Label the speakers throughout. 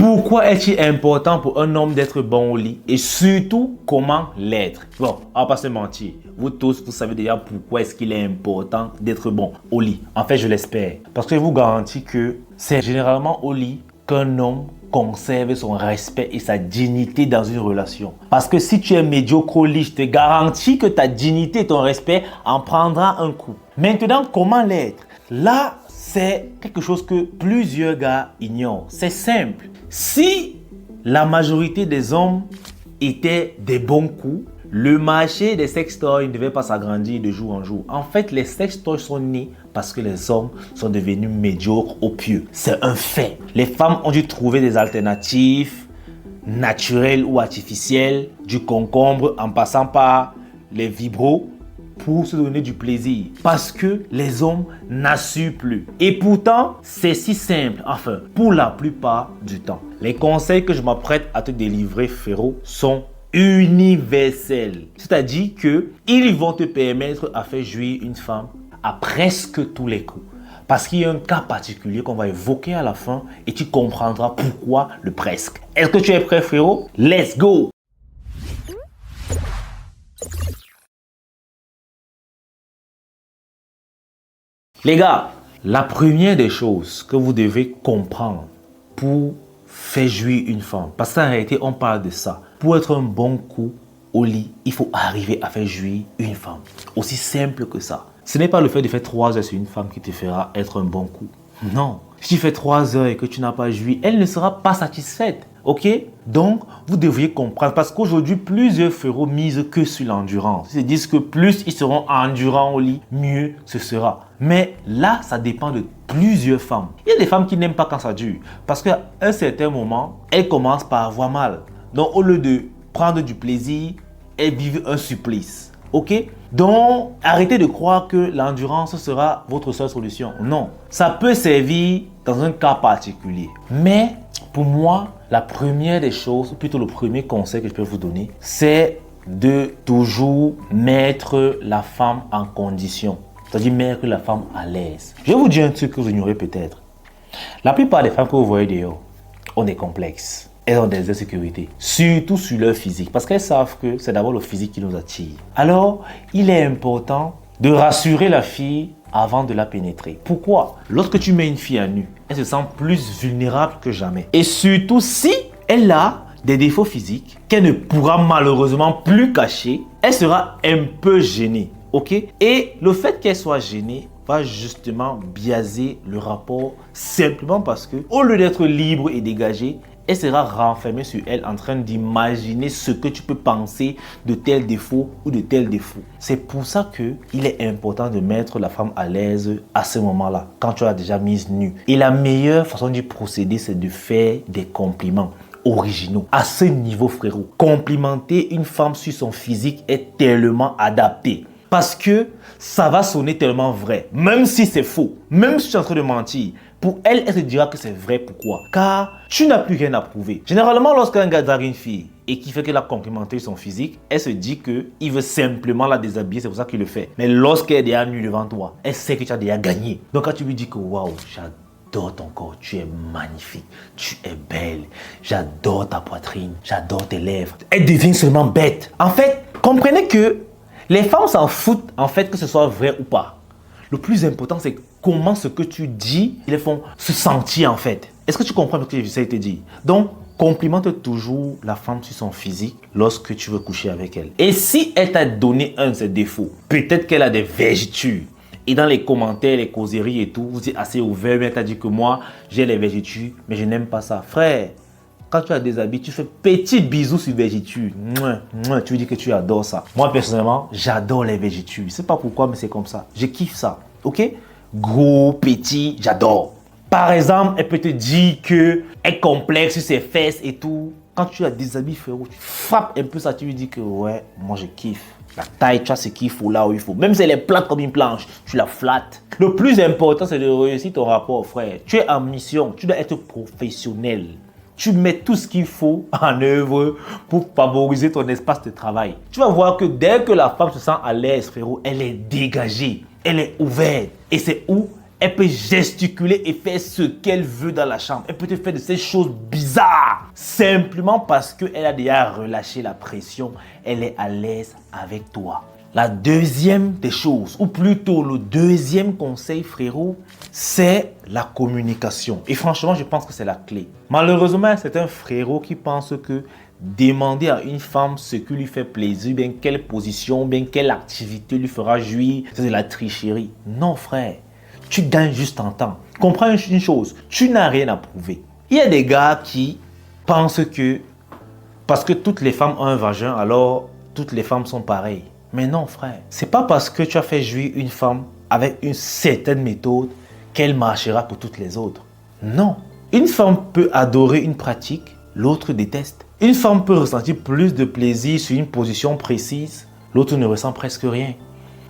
Speaker 1: Pourquoi est-il important pour un homme d'être bon au lit et surtout comment l'être? Bon, on va pas se mentir. Vous tous, vous savez déjà pourquoi est-ce qu'il est important d'être bon au lit. En fait, je l'espère. Parce que je vous garantis que c'est généralement au lit qu'un homme conserve son respect et sa dignité dans une relation. Parce que si tu es médiocre au lit, je te garantis que ta dignité et ton respect en prendra un coup. Maintenant, comment l'être? Là, c'est quelque chose que plusieurs gars ignorent. C'est simple. Si la majorité des hommes étaient des bons coups, le marché des sextoys ne devait pas s'agrandir de jour en jour. En fait, les sextoys sont nés parce que les hommes sont devenus médiocres au pieu. C'est un fait. Les femmes ont dû trouver des alternatives naturelles ou artificielles, du concombre en passant par les vibros, pour se donner du plaisir. Parce que les hommes n'assurent plus. Et pourtant, c'est si simple. Enfin, pour la plupart du temps. Les conseils que je m'apprête à te délivrer, frérot, sont universels. C'est-à-dire qu'ils vont te permettre à faire jouir une femme à presque tous les coups. Parce qu'il y a un cas particulier qu'on va évoquer à la fin et tu comprendras pourquoi le presque. Est-ce que tu es prêt, frérot? Let's go! Les gars, la première des choses que vous devez comprendre pour faire jouir une femme, parce qu'en réalité, on parle de ça. Pour être un bon coup au lit, il faut arriver à faire jouir une femme. Aussi simple que ça. Ce n'est pas le fait de faire 3 heures sur une femme qui te fera être un bon coup. Non. Si tu fais 3 heures et que tu n'as pas joui, elle ne sera pas satisfaite. Ok? Donc, vous devriez comprendre. Parce qu'aujourd'hui, plusieurs frérots misent que sur l'endurance. Ils se disent que plus ils seront endurants au lit, mieux ce sera. Mais là, ça dépend de plusieurs femmes. Il y a des femmes qui n'aiment pas quand ça dure. Parce qu'à un certain moment, elles commencent par avoir mal. Donc, au lieu de prendre du plaisir, elles vivent un supplice. Ok? Donc, arrêtez de croire que l'endurance sera votre seule solution. Non. Ça peut servir dans un cas particulier. Mais, pour moi, la première des choses, ou plutôt le premier conseil que je peux vous donner, c'est de toujours mettre la femme en condition. C'est-à-dire mettre la femme à l'aise. Je vais vous dire un truc que vous ignorez peut-être. La plupart des femmes que vous voyez dehors ont des complexes. Elles ont des insécurités, surtout sur leur physique, parce qu'elles savent que c'est d'abord le physique qui nous attire. Alors, il est important de rassurer la fille avant de la pénétrer. Pourquoi? Lorsque tu mets une fille à nu, elle se sent plus vulnérable que jamais. Et surtout si elle a des défauts physiques qu'elle ne pourra malheureusement plus cacher, elle sera un peu gênée. Ok? Et le fait qu'elle soit gênée va justement biaiser le rapport simplement parce que, au lieu d'être libre et dégagée, elle sera renfermée sur elle en train d'imaginer ce que tu peux penser de tel défaut ou de tel défaut. C'est pour ça qu'il est important de mettre la femme à l'aise à ce moment-là, quand tu l'as déjà mise nue. Et la meilleure façon d'y procéder, c'est de faire des compliments originaux. À ce niveau, frérot, complimenter une femme sur son physique est tellement adapté. Parce que ça va sonner tellement vrai, même si c'est faux, même si tu es en train de mentir. Pour elle, elle se dira que c'est vrai. Pourquoi? Car tu n'as plus rien à prouver. Généralement, lorsqu'un gars drague une fille et qui fait qu'elle a complimenté son physique, elle se dit qu'il veut simplement la déshabiller, c'est pour ça qu'il le fait. Mais lorsqu'elle est déjà nue devant toi, elle sait que tu as déjà gagné. Donc quand tu lui dis que waouh, j'adore ton corps, tu es magnifique, tu es belle, j'adore ta poitrine, j'adore tes lèvres, elle devient seulement bête. En fait, comprenez que les femmes s'en foutent en fait que ce soit vrai ou pas. Le plus important, c'est comment ce que tu dis, ils les font se sentir en fait. Est-ce que tu comprends ce que j'essaie de te dire? Donc, complimente toujours la femme sur son physique lorsque tu veux coucher avec elle. Et si elle t'a donné un de ses défauts, peut-être qu'elle a des vergetures. Et dans les commentaires, les causeries et tout, vous êtes assez ouvert, mais elle t'a dit que moi, j'ai les vergetures, mais je n'aime pas ça. Frère, quand tu as des habits, tu fais petit bisou sur vergetures. Tu dis que tu adores ça. Moi, personnellement, j'adore les vergetures. Je ne sais pas pourquoi, mais c'est comme ça. Je kiffe ça. Ok? Gros, petit, j'adore. Par exemple, elle peut te dire qu'elle complexe sur ses fesses et tout. Quand tu as des habits, frérot, tu frappes un peu ça, tu lui dis que ouais, moi je kiffe. La taille, tu as ce qu'il faut là où il faut. Même si elle est plate comme une planche, tu la flattes. Le plus important, c'est de réussir ton rapport, frère. Tu es en mission, tu dois être professionnel. Tu mets tout ce qu'il faut en œuvre pour favoriser ton espace de travail. Tu vas voir que dès que la femme se sent à l'aise, frérot, elle est dégagée, elle est ouverte. Et c'est où Elle peut gesticuler et faire ce qu'elle veut dans la chambre. Elle peut te faire de ces choses bizarres. Simplement parce qu'elle a déjà relâché la pression. Elle est à l'aise avec toi. La deuxième des choses, ou plutôt le deuxième conseil, frérot, c'est la communication. Et franchement, je pense que c'est la clé. Malheureusement, c'est un frérot qui pense que demander à une femme ce qui lui fait plaisir, bien quelle position, bien quelle activité lui fera jouir, c'est de la tricherie. Non, frère, tu gagnes juste en temps. Comprends une chose, tu n'as rien à prouver. Il y a des gars qui pensent que parce que toutes les femmes ont un vagin, alors toutes les femmes sont pareilles. Mais non, frère, c'est pas parce que tu as fait jouir une femme avec une certaine méthode qu'elle marchera pour toutes les autres. Non. Une femme peut adorer une pratique, l'autre déteste. Une femme peut ressentir plus de plaisir sur une position précise, l'autre ne ressent presque rien.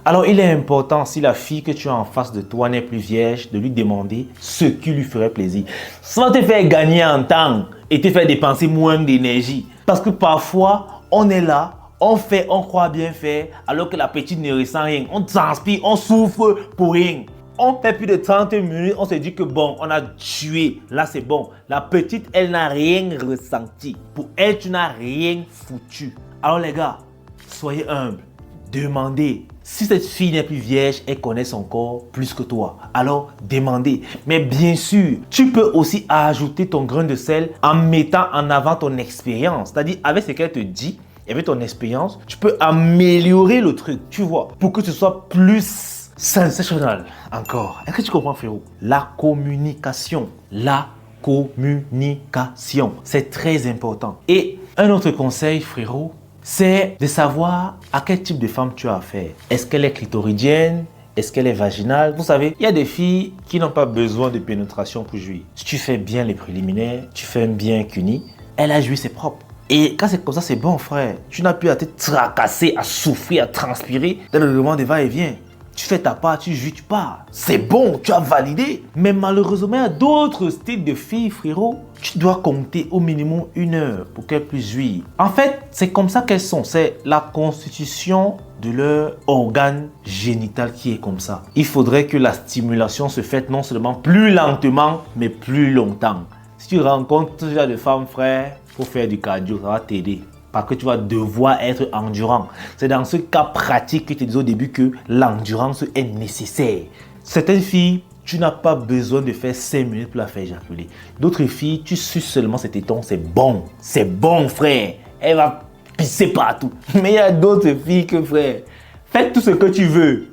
Speaker 1: Alors il est important, si la fille que tu as en face de toi n'est plus vierge, de lui demander ce qui lui ferait plaisir. Ça va te faire gagner en temps et te faire dépenser moins d'énergie. Parce que parfois, on est là, on fait, on croit bien faire, alors que la petite ne ressent rien. On transpire, on souffre pour rien. On fait plus de 30 minutes, on se dit que bon, on a tué. Là, c'est bon. La petite, elle n'a rien ressenti. Pour elle, tu n'as rien foutu. Alors les gars, soyez humbles. Demandez. Si cette fille n'est plus vierge, elle connaît son corps plus que toi. Alors, demandez. Mais bien sûr, tu peux aussi ajouter ton grain de sel en mettant en avant ton expérience. C'est-à-dire, avec ce qu'elle te dit, avec ton expérience, tu peux améliorer le truc, tu vois, pour que ce soit plus sensationnel encore. Est-ce que tu comprends, frérot? La communication. La communication. C'est très important. Et un autre conseil, frérot, c'est de savoir à quel type de femme tu as affaire. Est-ce qu'elle est clitoridienne? Est-ce qu'elle est vaginale? Vous savez, il y a des filles qui n'ont pas besoin de pénétration pour jouir. Si tu fais bien les préliminaires, tu fais bien qu'uni, elle a joué ses propres. Et quand c'est comme ça, c'est bon, frère. Tu n'as plus à te tracasser, à souffrir, à transpirer dans le moment de va-et-vient. Tu fais ta part, tu jouis, tu pars. C'est bon, tu as validé. Mais malheureusement, il y a d'autres styles de filles, frérot. Tu dois compter au minimum 1 heure pour qu'elles puissent jouir. En fait, c'est comme ça qu'elles sont. C'est la constitution de leur organe génital qui est comme ça. Il faudrait que la stimulation se fasse non seulement plus lentement, mais plus longtemps. Si tu rencontres ce genre de femmes, frère, il faut faire du cardio, ça va t'aider. Parce que tu vas devoir être endurant. C'est dans ce cas pratique que je te disais au début que l'endurance est nécessaire. Certaines filles, tu n'as pas besoin de faire 5 minutes pour la faire éjaculer. D'autres filles, tu suces seulement ses tétons, c'est bon. C'est bon, frère. Elle va pisser partout. Mais il y a d'autres filles que, frère, fais tout ce que tu veux.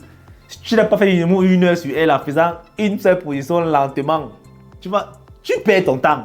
Speaker 1: Si tu n'as pas fait minimum 1 heure sur elle en faisant une seule position lentement, tu perds ton temps.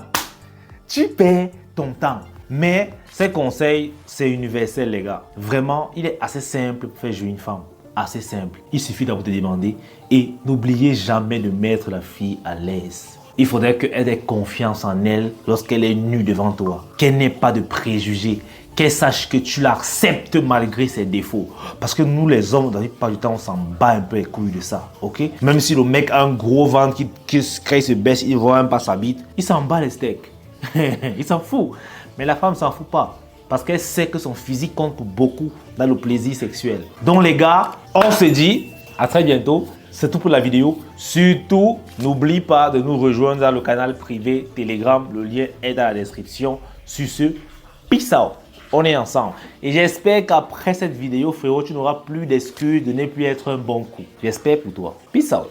Speaker 1: Tu perds ton temps. Mais ces conseils, c'est universel, les gars. Vraiment, il est assez simple pour faire jouer une femme. Assez simple. Il suffit d'abord de demander et n'oubliez jamais de mettre la fille à l'aise. Il faudrait qu'elle ait confiance en elle lorsqu'elle est nue devant toi. Qu'elle n'ait pas de préjugés. Qu'elle sache que tu l'acceptes malgré ses défauts. Parce que nous, les hommes, dans la plupart du temps, on s'en bat un peu les couilles de ça. Ok? Même si le mec a un gros ventre qui se baisse, il ne voit même pas sa bite, il s'en bat les steaks. Il s'en fout. Mais la femme ne s'en fout pas. Parce qu'elle sait que son physique compte pour beaucoup dans le plaisir sexuel. Donc les gars, on se dit à très bientôt. C'est tout pour la vidéo. Surtout, n'oublie pas de nous rejoindre dans le canal privé Telegram. Le lien est dans la description. Sur ce, peace out. On est ensemble. Et j'espère qu'après cette vidéo, frérot, tu n'auras plus d'excuses de ne plus être un bon coup. J'espère pour toi. Peace out.